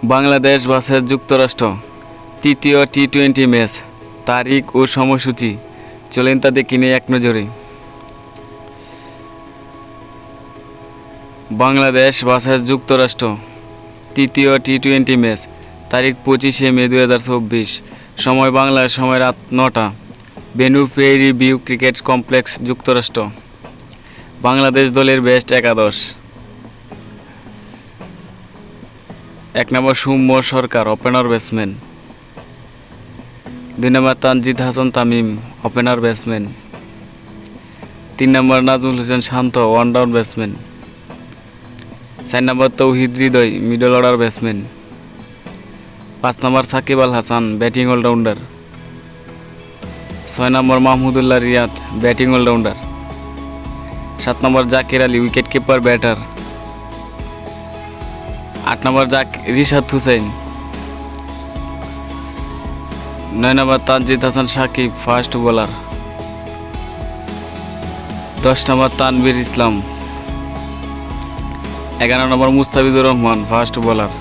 Bangladesh versus যুক্তরাষ্ট্র তৃতীয় টি-20 match, তারিখ ও সময়সূচি চলেন তা দেখে নিই এক নজরে। বাংলাদেশ ভার্সেস যুক্তরাষ্ট্র তৃতীয় টি-20 ম্যাচ, তারিখ 25শে মে 2024, সময় বাংলাদেশ সময় রাত 9টা, venue Prairie View Cricket Complex, যুক্তরাষ্ট্র। বাংলাদেশ দলের বেস্ট একাদশ: 1 number Soumya Sarkar, opener batsman. 2 number Tanzid Hasan Tamim, opener batsman. 3 number Najmul Hossain Shanto, one down batsman. 4 number Towhid Hridoy, middle order batsman. 5 number Shakib Al Hasan, batting allrounder. 6 number Mahmudullah Riyad, batting allrounder. 7 number Jaker Ali, wicket keeper batter. 8 number Rishad Hossain. 9 number Tanzid Hasan Shakib, fast bowler. 10 নম্বর তানভীর ইসলাম। 11 নম্বর Mustafizur Rahman, fast bowler.